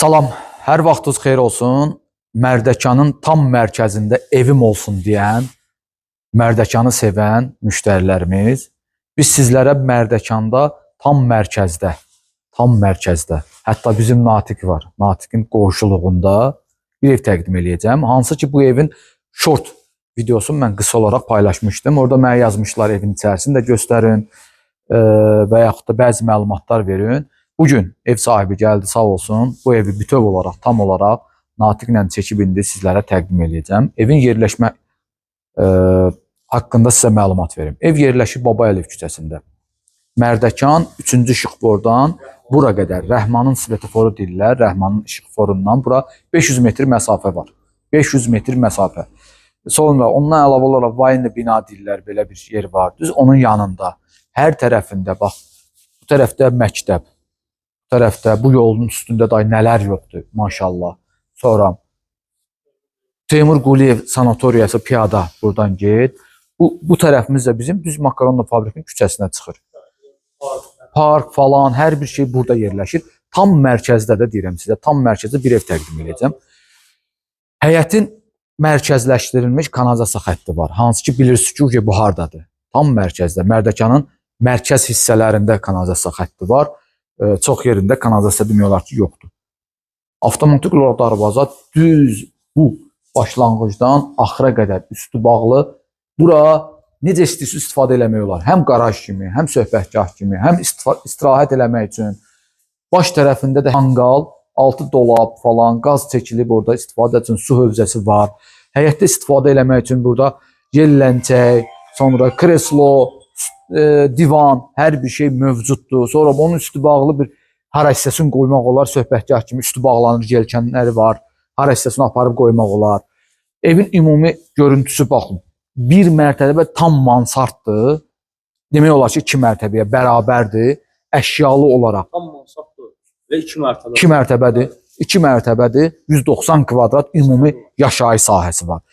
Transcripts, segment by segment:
Salam, hər vaxtınız xeyir olsun. Mərdəkanın tam mərkəzində evim olsun deyən, Mərdəkanı sevən müştərilərimiz, biz sizlərə Mərdəkanda tam mərkəzdə, hətta bizim Natiq var, Natiqin qonşuluğunda bir ev təqdim eləyəcəm. Hansı ki, bu evin short videosunu mən qısa olaraq paylaşmışdım. Orada mənə yazmışlar evin içərisini də göstərin və yaxud da bəzi məlumatlar verin. Bugün ev sahibi gəldi, sağ olsun. Bu evi bütöv olaraq, tam olaraq Natiqlə çəkib indi sizlərə təqdim edəcəm. Evin yerləşmə haqqında sizə məlumat verim. Ev yerləşir Babayev küçəsində. Mərdəkan 3-cü işıqfordan bura qədər. Rəhmanın svetoforu deyirlər. Rəhmanın işıqforundan bura 500 metr məsafə var. 500 metr məsafə. Sonra ondan əlavə olaraq Vayne bina deyirlər. Belə bir yer var. Düz onun yanında. Hər tərəfində bax. Bu tərəfdə məktəb. Bu tərəfdə bu yolun üstündə day nələr yoxdur. Maşallah. Sonra Teymur Quliyev sanatoriyası piyada buradan get. Bu tərəfimiz də bizim düz makaronla fabrikin küçəsinə çıxır. Park falan, hər bir şey burada yerləşir. Tam mərkəzdə də deyirəm sizə, tam mərkəzdə bir ev təqdim edəcəm. Həyətin mərkəzləşdirilmiş kanalizasiya xətti var. Hansı ki bilirsiniz ki, bu hardadır? Tam mərkəzdə, Mərdəkanın mərkəz hissələrində kanalizasiya xətti var. Çox yerində kanalizasiya demək olar ki, yoxdur. Avtomatik olaraq darvaza düz bu başlanğıcdan axıra qədər üstü bağlı. Bura necə istəyirsiniz istifadə eləmək olar. Həm qaraj kimi, həm söhbətgah kimi, həm istirahət eləmək üçün. Baş tərəfində də hanqal, altı dolab falan, qaz çəkilib orada istifadə üçün su hövzəsi var. Həyətdə istifadə eləmək üçün burada yelləncək, sonra kreslo, divan, hər bir şey mövcuddur. Sonra onun üstü bağlı bir hara hissəsini qoymaq olar, söhbətgah kimi üstü bağlanır, yelkənləri var. Hara hissəsini aparıb qoymaq olar. Evin ümumi görüntüsü baxın. Bir mərtəbə tam mansarddır. Demək olar ki, 2 mərtəbəyə bərabərdir. Əşyalı olaraq. Tam mansarddır və 2 mərtəbə. 2 mərtəbədir. 2 mərtəbədir. 190 kvadrat ümumi yaşayış sahəsi var.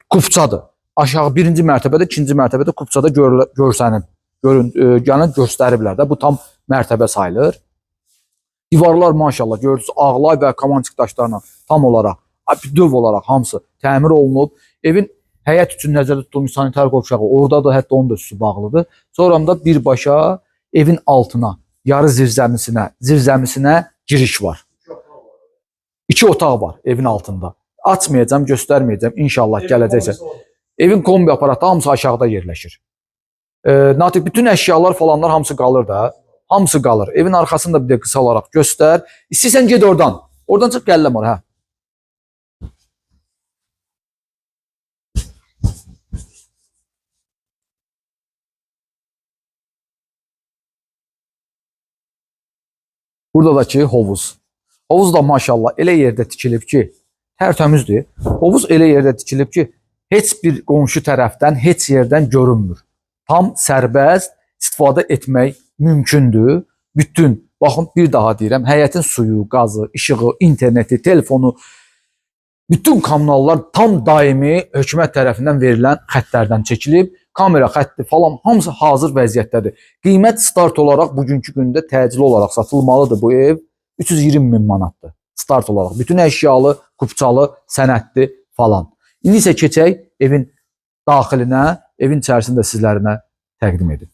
Kupçadır. Aşağı 1-ci mərtəbədə, 2-ci mərtəbədə kupçada görsənib. Yəni göstəriblər də. Bu tam mərtəbə sayılır. Divarlar maşallah görürsünüz ağlay və kamançıq daşlarla tam olaraq, döv olaraq hamısı təmir olunub. Evin həyət üçün nəzərdə tutulmuş sanitar qovşağı orada da hətta onun da üstü bağlıdır. Sonra da birbaşa evin altına, yarı zirzəmisinə giriş var. 2 otaq var evin altında. Açmayacağım, göstərməyəcəm. İnşallah gələcəksə. Evin kombi aparatı hamısı aşağıda yerləşir. Natiq bütün əşyalar falanlar hamısı qalır da. Hamısı qalır. Evin arxasını da bir də qısa olaraq göstər. İstəyirsən ged oradan. Oradan çıx gəlləm oraya. Buradakı hovuz. Hovuz da maşallah elə yerdə tikilib ki, tərtəmizdir. Hovuz elə yerdə tikilib ki, heç bir qonşu tərəfdən, heç yerdən görünmür. Tam sərbəst istifadə etmək mümkündür. Bütün, baxın bir daha deyirəm, həyətin suyu, qazı, işığı, interneti, telefonu, bütün kanallar tam daimi hökumət tərəfindən verilən xəttlərdən çəkilib. Kamera xətti falan hamısı hazır vəziyyətdədir. Qiymət start olaraq bugünkü gündə təcili olaraq satılmalıdır bu ev. 320 min manatdır start olaraq. Bütün əşyalı, kupçalı, sənədli falan. İndi isə keçək evin daxilinə, evin içərisində sizlərinə təqdim edin.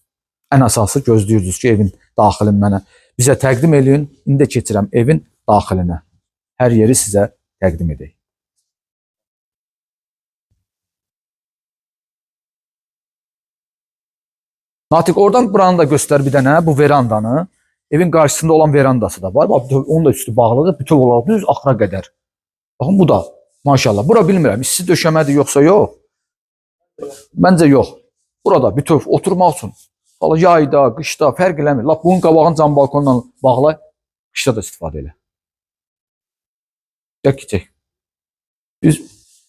Ən əsası gözləyirsiniz ki, evin daxilini mənə bizə təqdim edin. İndi də keçirəm evin daxilinə. Hər yeri sizə təqdim edək. Natiq oradan buranı da göstər bir dənə, bu verandanı. Evin qarşısında olan verandası da var. Onun da üstü bağlıdır. Bütün olaraq düz axıra qədər. Baxın bu da maşallah. Bura bilmirəm, isti döşəmədir yoxsa yox. Məncə yox. Burada bütöv oturmaq üçün. Yayda, qışda fərq eləmir. Lap bunun qabağını cam balkonla bağla, qışda da istifadə elə. Çək.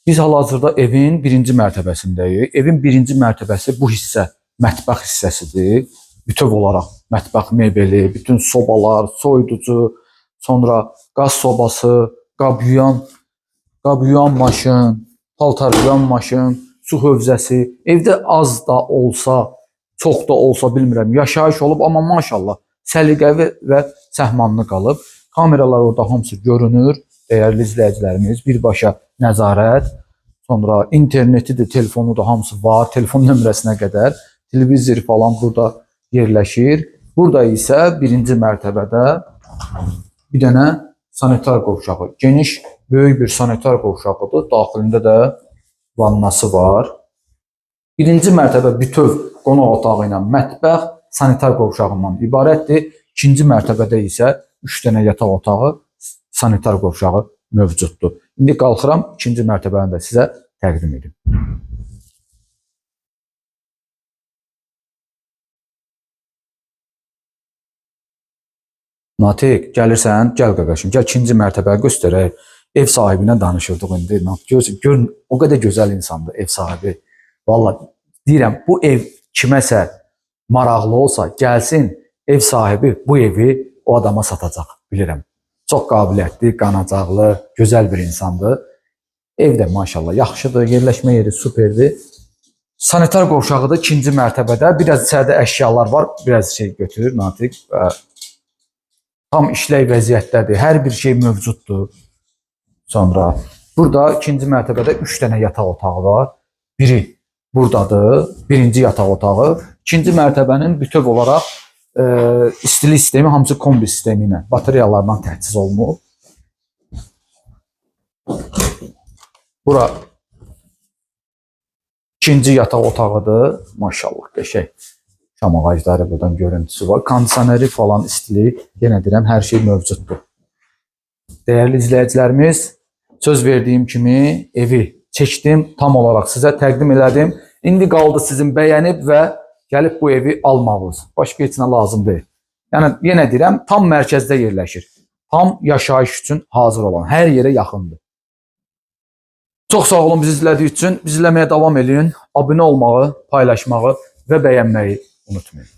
Biz hal-hazırda evin 1-ci mərtəbəsindəyik. Evin 1-ci mərtəbəsi bu hissə mətbəx hissəsidir. Bütöv olaraq mətbəx mebeli, bütün sobalar, soyuducu, sonra qaz sobası, qab yuyan maşın, paltar yuyan maşın, su hövzəsi. Evdə az da olsa, çox da olsa bilmirəm, yaşayış olub, amma maşallah səliqəvi və səhmanlı qalıb. Kameralar orada hamısı görünür. Dəyərli izləyicilərimiz, birbaşa nəzarət, sonra interneti də, telefonu da hamısı var. Telefon nömrəsinə qədər, televizor falan burada yerləşir. Burada isə birinci mərtəbədə bir dənə sanitar qovşağı, geniş, böyük bir sanitar qovşağıdır. Daxilində də vannası var. Birinci mərtəbə bütöv qonaq otağı ilə mətbəx, sanitar qovşağından ibarətdir. İkinci mərtəbədə isə 3 dənə yataq otağı, sanitar qovşağı mövcuddur. İndi qalxıram, ikinci mərtəbəni də sizə təqdim edim. Natiq, gəlirsən, gəl qaqaşım, gəl ikinci mərtəbəyə göstərək. Ev sahibinə danışırdıq indi. Gör, o qədər gözəl insandır ev sahibi. Vallahi deyirəm, bu ev kiməsə maraqlı olsa, gəlsin, ev sahibi bu evi o adama satacaq, bilirəm. Çox qabiliyyətli, qanacaqlı, gözəl bir insandır. Ev də maşallah yaxşıdır, yerləşmə yeri superdir. Sanitar qovşağı da ikinci mərtəbədə. Biraz içəridə əşyalar var, biraz şey götürür Natiq. Tam işlək vəziyyətdədir, hər bir şey mövcuddur. Sonra burada ikinci mərtəbədə 3 dənə yataq otağı var. Biri buradadır, birinci yataq otağı. İkinci mərtəbənin bütöv olaraq istilik sistemi hamısı kombi sistemi ilə, batareyalardan təchiz olunub. Bura ikinci yataq otağıdır. Maşallah, qəşəng. Şam ağacları buradan görüntüsü var. Kondisioneri falan, istilik, yenə deyirəm, hər şey mövcuddur. Dəyərli izləyicilərimiz, söz verdiyim kimi evi çəkdim, tam olaraq sizə təqdim elədim. İndi qaldı sizin bəyənib və gəlib bu evi almağınız. Başqa heç nə lazım deyil. Yəni, yenə deyirəm, tam mərkəzdə yerləşir. Tam yaşayış üçün hazır olan, hər yerə yaxındır. Çox sağ olun bizi izlədiyi üçün. Bizi izləməyə davam edin. Abunə olmağı, paylaşmağı və bəyənməyi unutmayın.